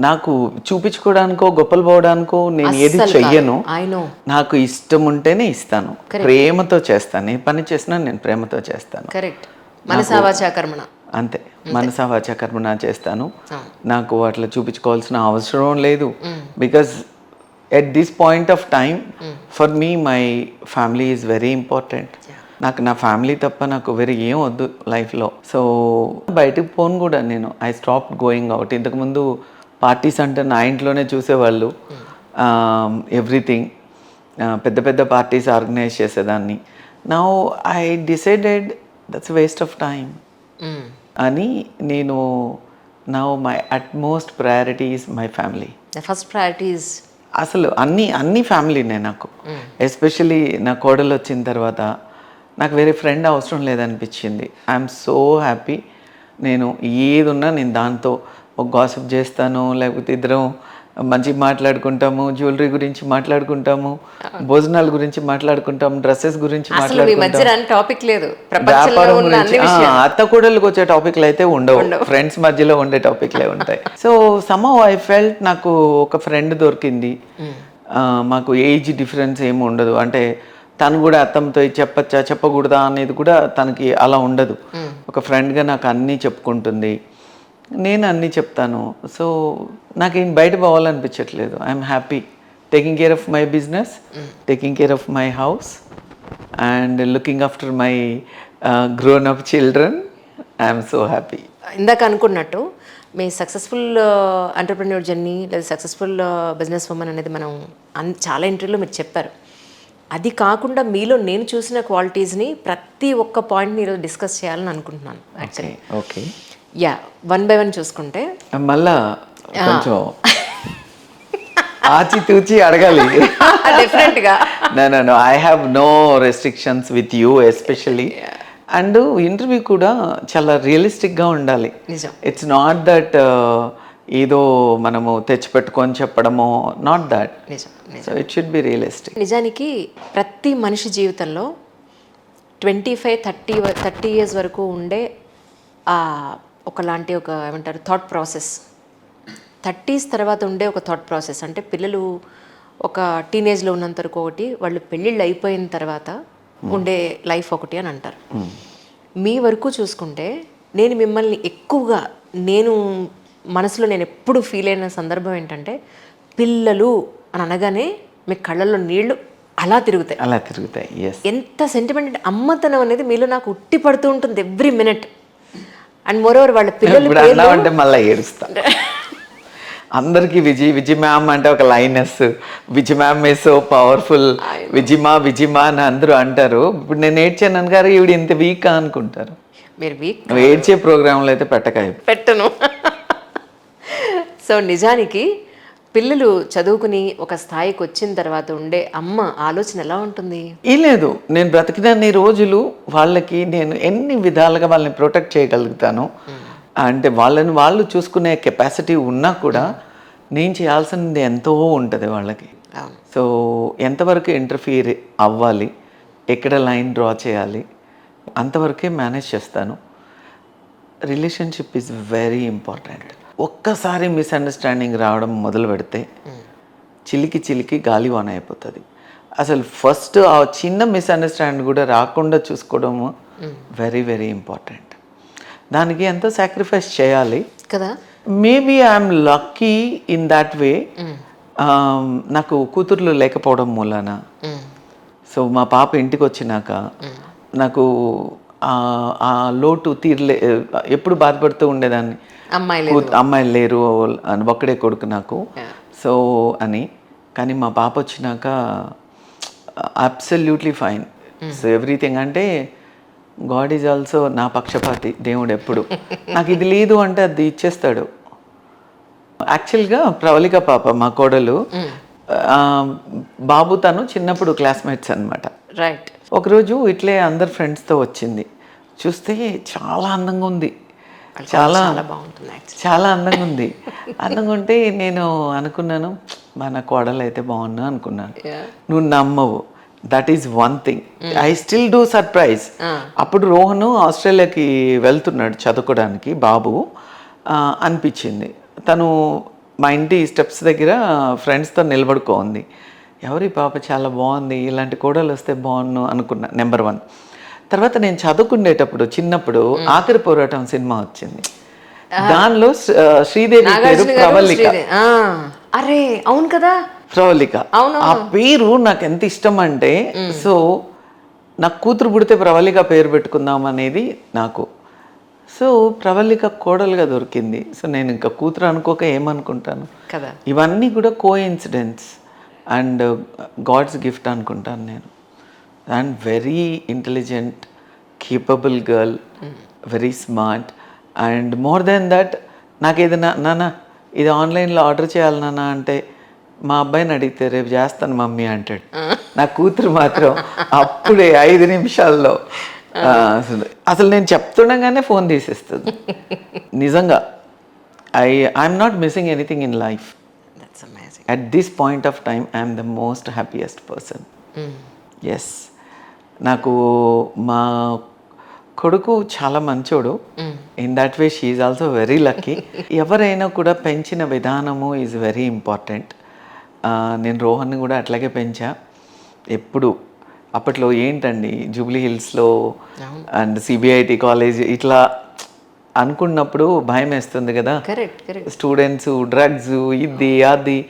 నాకు చూపించుకోవడానికో గొప్పలు పోవడానికో నేను ఏది చెయ్యను. నాకు ఇష్టం ఉంటేనే ఇస్తాను, ప్రేమతో చేస్తాను. ఏ పని చేసినా నేను ప్రేమతో చేస్తాను. కరెక్ట్. మనసావాచా కర్మణ అంతే, మనసా వాచా కర్మణ చేస్తాను. నాకు అట్లా చూపించుకోవాల్సిన అవసరం లేదు. Because at this point of time for me my family is very important. నాకు నా ఫ్యామిలీ తప్ప నాకు వేరే ఏం వద్దు లైఫ్లో. సో బయటకు పోను కూడా నేను. I stop going out. ఇంతకుముందు పార్టీస్ అంటే నా ఇంట్లోనే చూసేవాళ్ళు. ఎవ్రీథింగ్ పెద్ద పెద్ద పార్టీస్ ఆర్గనైజ్ చేసేదాన్ని. Now I decided that's waste of time అని నేను now my utmost priority is my family. First priority is అసలు అన్ని ఫ్యామిలీనే నాకు. ఎస్పెషలీ నా కోడలు వచ్చిన తర్వాత నాకు వేరే ఫ్రెండ్ అవసరం లేదనిపించింది. I'm so happy. నేను ఏది ఉన్నా నేను దాంతో ఒక గాసిప్ చేస్తాను, లేకపోతే ఇద్దరం మంచిగా మాట్లాడుకుంటాము, జ్యువెలరీ గురించి మాట్లాడుకుంటాము, భోజనాల గురించి మాట్లాడుకుంటాము, డ్రెస్సెస్ గురించి మాట్లాడుకుంటాము, వ్యాపారం గురించి. అత్త కూడళ్ళకి వచ్చే టాపిక్లు అయితే ఉండవు, ఫ్రెండ్స్ మధ్యలో ఉండే టాపిక్లే ఉంటాయి. సో సమ్హౌ ఐ ఫెల్ట్ నాకు ఒక ఫ్రెండ్ దొరికింది. మాకు ఏజ్ డిఫరెన్స్ ఏమి ఉండదు. అంటే తను కూడా అత్తమ్మతో చెప్పచ్చా చెప్పకూడదా అనేది కూడా తనకి అలా ఉండదు. ఒక ఫ్రెండ్గా నాకు అన్నీ చెప్పుకుంటుంది, నేను అన్నీ చెప్తాను. సో నాకేం బయట పోవాలనిపించట్లేదు. I'm happy taking care of my business, taking care of my house and looking after my grown up children. I'm so happy. ఇందాక అనుకున్నట్టు మీ సక్సెస్ఫుల్ ఎంటర్‌ప్రెన్యూర్ జర్నీ లేదా సక్సెస్ఫుల్ బిజినెస్ ఉమెన్ అనేది మనం చాలా ఇంటర్వ్యూలో మీరు చెప్పారు. అది కాకుండా మీలో నేను చూసిన క్వాలిటీస్ని ప్రతి ఒక్క పాయింట్ని ఈరోజు డిస్కస్ చేయాలని అనుకుంటున్నాను యాక్చువల్లీ. ఓకే, యా, 1 by 1 చూసుకుంటే మళ్ళా కొంచెం ఆచితూచి అడగాలి. డెఫినెట్గా no I have no restrictions with you especially. And interview కూడా చాలా రియలిస్టిక్గా ఉండాలి. ఇట్స్ నాట్ దట్ ఏదో మనము తెచ్చిపెట్టుకొని చెప్పడమో, not that. So it should be realistic. నిజానికి ప్రతి మనిషి జీవితంలో 25-30 ఇయర్స్ వరకు ఉండే ఒకలాంటి ఒక ఏమంటారు థాట్ ప్రాసెస్, 30s తర్వాత ఉండే ఒక థాట్ ప్రాసెస్. అంటే పిల్లలు ఒక టీనేజ్లో ఉన్నంత వరకు ఒకటి, వాళ్ళు పెళ్ళిళ్ళు అయిపోయిన తర్వాత ఉండే లైఫ్ ఒకటి అని అంటారు. మీ వరకు చూసుకుంటే నేను మిమ్మల్ని ఎక్కువగా మనసులో నేను ఎప్పుడు ఫీల్ అయిన సందర్భం ఏంటంటే, పిల్లలు అని అనగానే మీ కళ్ళల్లో నీళ్లు అలా తిరుగుతాయి. ఎంత సెంటిమెంట్ అంటే అమ్మతనం అనేది మీలో నాకు ఉట్టి పడుతూ ఉంటుంది ఎవ్రీ మినిట్. అండ్ మోరోవర్ వాళ్ళ పిల్లలు అంటే మళ్ళీ ఏడుస్తా. అందరికీ విజయ్ మ్యామ్ అంటే ఒక లైనస్, విజయ్ మ్యామ్ ఏ సో పవర్ఫుల్, విజిమా అని అందరూ అంటారు. ఇప్పుడు నేను ఏడ్చాను గారు ఈవిడ ఇంత వీక్ అనుకుంటారు. మీరు వీక్ ఏడ్చే ప్రోగ్రాంలో అయితే పెట్టను. సో నిజానికి పిల్లలు చదువుకుని ఒక స్థాయికి వచ్చిన తర్వాత ఉండే అమ్మ ఆలోచన ఎలా ఉంటుంది? లేదు, నేను బ్రతికినన్ని రోజులు వాళ్ళకి నేను ఎన్ని విధాలుగా వాళ్ళని ప్రొటెక్ట్ చేయగలుగుతాను. అంటే వాళ్ళని వాళ్ళు చూసుకునే కెపాసిటీ ఉన్నా కూడా నేను చేయాల్సింది ఎంతో ఉంటుంది వాళ్ళకి. సో ఎంతవరకు ఇంటర్ఫియర్ అవ్వాలి, ఎక్కడ లైన్ డ్రా చేయాలి, అంతవరకే మేనేజ్ చేస్తాను. Relationship is very important. ఒక్కసారి మిస్అండర్స్టాండింగ్ రావడం మొదలు పెడితే చిలికి గాలివాన అయిపోతుంది. అసలు ఫస్ట్ ఆ చిన్న మిస్అండర్స్టాండింగ్ కూడా రాకుండా చూసుకోవడము వెరీ వెరీ ఇంపార్టెంట్. దానికి ఎంతో సాక్రిఫైస్ చేయాలి కదా. Maybe I'm lucky in that way. నాకు కూతుర్లు లేకపోవడం మూలాన, సో మా పాప ఇంటికి వచ్చినాక నాకు ఆ లోటు తీరలే. ఎప్పుడు బాధపడుతూ ఉండేదాన్ని, అమ్మాయిలు లేరు, ఒక్కడే కొడుకు నాకు, సో అని. కానీ మా పాప వచ్చినాక అబ్సల్యూట్లీ ఫైన్. So everything. అంటే గాడ్ ఈజ్ ఆల్సో నా పక్షపాతి. దేవుడు ఎప్పుడు నాకు ఇది లేదు అంటే అది ఇచ్చేస్తాడు. యాక్చువల్గా ప్రవళిక పాప మా కోడలు, బాబు తను చిన్నప్పుడు క్లాస్మేట్స్ అనమాట. రైట్. ఒకరోజు ఇట్లే అందరు ఫ్రెండ్స్తో వచ్చింది. చూస్తే చాలా అందంగా ఉంది, చాలా అందంగా ఉంది. అందంగా ఉంటే నేను అనుకున్నాను, మన కోడలు అయితే బాగున్నా అనుకున్నాను. నువ్వు నమ్మవు, that is one thing I still do surprise. అప్పుడు రోహన్ ఆస్ట్రేలియాకి వెళ్తున్నాడు చదువుకోవడానికి, బాబు అనిపించింది. తను మా ఇంటి స్టెప్స్ దగ్గర ఫ్రెండ్స్తో నిలబడుకోంది. ఎవరి పాప చాలా బాగుంది, ఇలాంటి కోడలు వస్తే బాగున్ను అనుకున్నా. నెంబర్ 1. తర్వాత నేను చదువుకునేటప్పుడు చిన్నప్పుడు ఆఖరి పోరాటం సినిమా వచ్చింది. దానిలో శ్రీదేవి పేరు ప్రవళిక. అరే అవును కదా, ప్రవళిక. ఆ పేరు నాకు ఎంత ఇష్టం అంటే, సో నాకు కూతురు పుడితే ప్రవళిక పేరు పెట్టుకుందాం అనేది నాకు. సో ప్రవళిక కోడలుగా దొరికింది. సో నేను ఇంకా కూతురు అనుకోక ఏమనుకుంటాను కదా. ఇవన్నీ కూడా కోఇన్సిడెన్స్ అండ్ గాడ్స్ గిఫ్ట్ అనుకుంటాను నేను. And very intelligent, capable girl, very smart. And more than that, నాకు ఏదైనా నాన్న ఇది ఆన్లైన్లో ఆర్డర్ చేయాలి నాన్న అంటే, మా అబ్బాయిని అడిగితే రేపు చేస్తాను మమ్మీ అంటాడు. నా కూతురు మాత్రం అప్పుడే 5 నిమిషాల్లో అసలు నేను చెప్తుండగానే ఫోన్ తీసేస్తుంది. నిజంగా I'm not missing anything in life. At this point of time I'm the most happiest person. Yes, నాకు మా కొడుకు చాలా మంచోడు. In that way she is also very lucky. ఎవరైనా కూడా పెంచిన విధానము ఈజ్ వెరీ ఇంపార్టెంట్. నేను రోహన్ని కూడా అట్లాగే పెంచా. ఎప్పుడు అప్పట్లో ఏంటండి జూబ్లీ హిల్స్లో అండ్ సిబిఐటి కాలేజ్ ఇట్లా అనుకున్నప్పుడు భయం వేస్తుంది కదా, స్టూడెంట్స్, డ్రగ్స్, ఇది అది.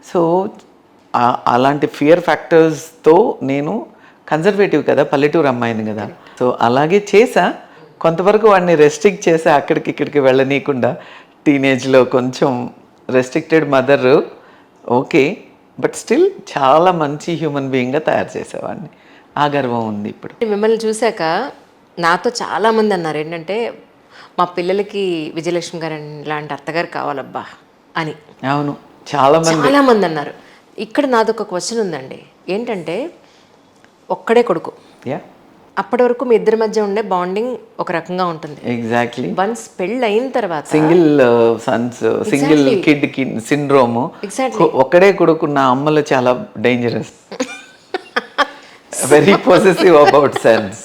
సో అలాంటి ఫియర్ ఫ్యాక్టర్స్తో నేను కన్జర్వేటివ్ కదా, పల్లెటూరు అమ్మాయిని కదా, సో అలాగే చేసా. కొంతవరకు వాడిని రెస్ట్రిక్ట్ చేసా, అక్కడికి ఇక్కడికి వెళ్ళనీయకుండా. టీనేజ్లో కొంచెం restricted mother, okay, but still చాలా మంచి హ్యూమన్ బీయింగ్గా తయారు చేసేవాడిని. ఆ గర్వం ఉంది ఇప్పుడు. మిమ్మల్ని చూశాక నాతో చాలామంది అన్నారు ఏంటంటే, మా పిల్లలకి విజయలక్ష్మి గారు లాంటి అత్తగారు కావాలబ్బా అని. అవును, చాలామంది అన్నారు. ఇక్కడ నాదొక క్వశ్చన్ ఉందండి. ఏంటంటే, ఒక్కడే కొడుకు, అప్పటి వరకు మీ ఇద్దరి మధ్య ఉండే బాండింగ్ ఒక రకంగా ఉంటుంది. ఎగ్జాక్ట్లీ. వన్స్ పెళ్ళి అయిన తర్వాత single Sons, single kid syndrome. ఒక్కడే కొడుకున్న అమ్మలు చాలా dangerous, very possessive about Sons.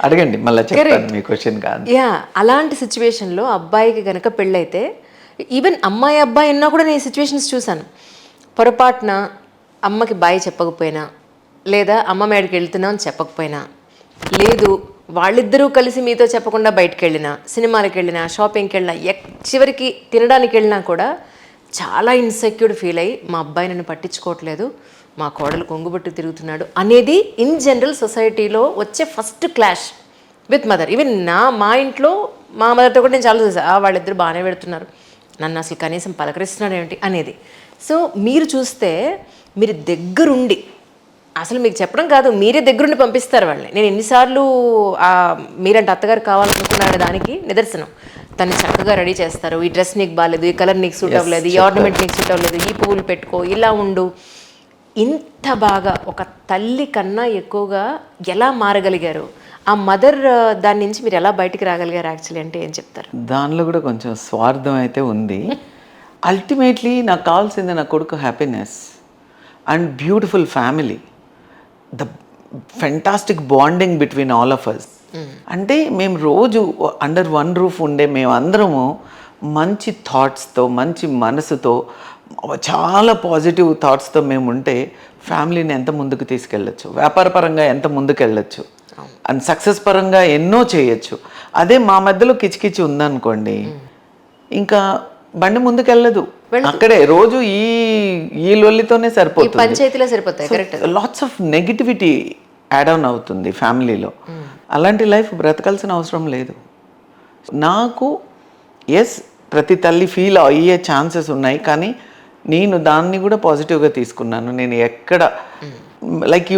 అడగండి మళ్ళీ చెప్తాను, మీ క్వశ్చన్ కాదు. అలాంటి సిచ్యువేషన్లో అబ్బాయికి కనుక పెళ్ళైతే, ఈవెన్ అమ్మాయి అబ్బాయి ఉన్నా కూడా నేను సిచ్యువేషన్స్ చూశాను. పొరపాటున అమ్మకి బాయ్ చెప్పకపోయినా, లేదా అమ్మ మేడకి వెళ్తున్నాం అని చెప్పకపోయినా, లేదు వాళ్ళిద్దరూ కలిసి మీతో చెప్పకుండా బయటకు వెళ్ళినా, సినిమాలకు వెళ్ళినా, షాపింగ్కి వెళ్ళినా, చివరికి తినడానికి వెళ్ళినా కూడా చాలా ఇన్సెక్యూర్ ఫీల్ అయ్యి, మా అబ్బాయి నన్ను పట్టించుకోవట్లేదు, మా కోడలు కొంగుబట్టు తిరుగుతున్నాడు అనేది ఇన్ జనరల్ సొసైటీలో వచ్చే first clash with mother. Even మా ఇంట్లో మా మదర్తో కూడా నేను చాలా చూసాను, వాళ్ళిద్దరు బాగానే పెడుతున్నారు, నన్ను అసలు కనీసం పలకరిస్తున్నాడు ఏమిటి అనేది. సో మీరు చూస్తే, మీరు దగ్గరుండి, అసలు మీకు చెప్పడం కాదు, మీరే దగ్గరుండి పంపిస్తారు వాళ్ళని. నేను ఎన్నిసార్లు మీరంటే అత్తగారు కావాలనుకున్నాడు దానికి నిదర్శనం. తను చక్కగా రెడీ చేస్తారు. ఈ డ్రెస్ నీకు బాగాలేదు, ఈ కలర్ నీకు సూట్ అవ్వలేదు, ఈ ఆర్నమెంట్ నీకు సూట్ అవ్వలేదు, ఈ పువ్వులు పెట్టుకో, ఇలా ఉండు. ఇంత బాగా ఒక తల్లి కన్నా ఎక్కువగా ఎలా మారగలిగారు? ఆ మదర్ దాని నుంచి మీరు ఎలా బయటికి రాగలిగారు యాక్చువల్లీ అంటే ఏం చెప్తారు? దానిలో కూడా కొంచెం స్వార్థం అయితే ఉంది. అల్టిమేట్లీ నాకు కావాల్సింది నా కొడుకు happiness and beautiful family, the fantastic bonding between all of us. అంటే మేము రోజు అండర్ వన్ రూఫ్ ఉండే మేమందరము మంచి థాట్స్తో, మంచి మనసుతో, చాలా పాజిటివ్ థాట్స్తో మేము ఉంటే ఫ్యామిలీని ఎంత ముందుకు తీసుకెళ్ళచ్చు, వ్యాపారపరంగా ఎంత ముందుకు వెళ్ళచ్చు, అండ్ సక్సెస్ పరంగా ఎన్నో చేయొచ్చు. అదే మా మధ్యలో కిచికిచి ఉందనుకోండి, ఇంకా బండి ముందుకు వెళ్ళదు. అక్కడే రోజు ఈ లొల్లితోనే సరిపోతుంది, పంచాయతీలో సరిపోతాయి. Lots of negativity add on అవుతుంది ఫ్యామిలీలో. అలాంటి లైఫ్ బ్రతకాల్సిన అవసరం లేదు నాకు. ఎస్, ప్రతి తల్లి ఫీల్ అయ్యే ఛాన్సెస్ ఉన్నాయి, కానీ నేను దాన్ని కూడా పాజిటివ్గా తీసుకున్నాను. నేను ఎక్కడ like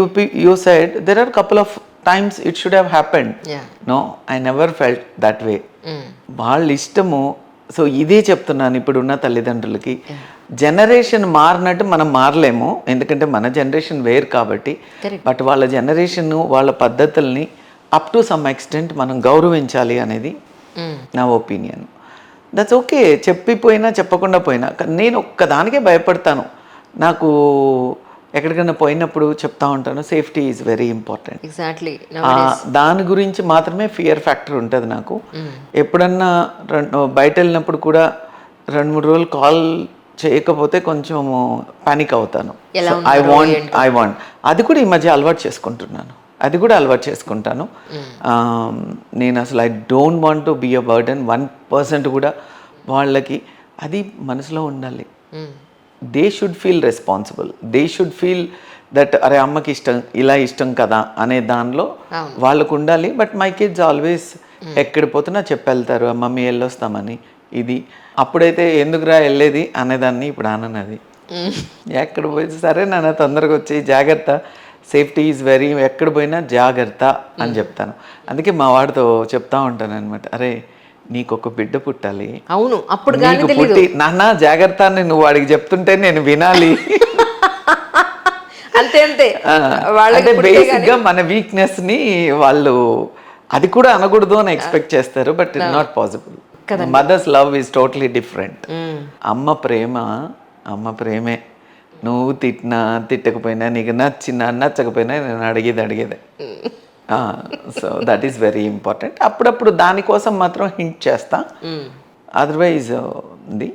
you said there are couple of times it should have happened, no I never felt that way. వాళ్ళ ఇష్టము. సో ఇదే చెప్తున్నాను ఇప్పుడున్న తల్లిదండ్రులకి, జనరేషన్ మారినట్టు మనం మారలేము, ఎందుకంటే మన జనరేషన్ వేరు కాబట్టి. బట్ వాళ్ళ జనరేషన్, వాళ్ళ పద్ధతుల్ని అప్ టు సమ్ ఎక్స్టెంట్ మనం గౌరవించాలి అనేది నా ఒపీనియన్. దట్స్ ఓకే, చెప్పిపోయినా చెప్పకుండా పోయినా. నేను ఒక్కదానికే భయపడతాను, నాకు ఎక్కడికైనా పోయినప్పుడు చెప్తా ఉంటాను, safety is very important. Exactly. దాని గురించి మాత్రమే ఫియర్ ఫ్యాక్టర్ ఉంటుంది నాకు. ఎప్పుడన్నా బయట వెళ్ళినప్పుడు కూడా 2-3 రోజులు కాల్ చేయకపోతే కొంచెము పానిక్ అవుతాను. ఎలా ఐ వాంట్ అది కూడా ఈ మధ్య అలవాటు చేసుకుంటున్నాను. అది కూడా అలవాటు చేసుకుంటాను. నేను అసలు I don't want to be a burden 1% కూడా వాళ్ళకి. అది మనసులో ఉండాలి. They should feel responsible. They should feel that అరే అమ్మకి ఇష్టం, ఇలా ఇష్టం కదా అనే దానిలో వాళ్ళకు ఉండాలి. బట్ మై కిడ్స్ ఆల్వేస్ ఎక్కడ పోతున్నా చెప్పెళ్తారు, మమ్మీ వెళ్ళొస్తామని. ఇది అప్పుడైతే ఎందుకురా వెళ్ళేది అనేదాన్ని, ఇప్పుడు అనన్నది. ఎక్కడ పోయి సరే నాన్న తొందరగా వచ్చి జాగ్రత్త, సేఫ్టీ ఈజ్ వెరీ, ఎక్కడ పోయినా జాగ్రత్త అని చెప్తాను. అందుకే మా వాడితో చెప్తా ఉంటాను అనమాట, అరే నీకు ఒక బిడ్డ పుట్టాలి, అవును అప్పుడు నీకు పుట్టి నాన్న జాగ్రత్త అని నువ్వు వాడికి చెప్తుంటే నేను వినాలి. అంతే అంతే. అంటే బేసిక్గా మన వీక్నెస్ ని వాళ్ళు అది కూడా అనకూడదు అని ఎక్స్పెక్ట్ చేస్తారు. But it's not possible. Mother's love is totally different. అమ్మ ప్రేమే. నువ్వు తిట్టినా తిట్టకపోయినా, నీకు నచ్చకపోయినా నేను అడిగేదే. So that is very important. అప్పుడప్పుడు దానికోసం మాత్రం హింట్ చేస్తా. అదర్వైజ్ ఉంది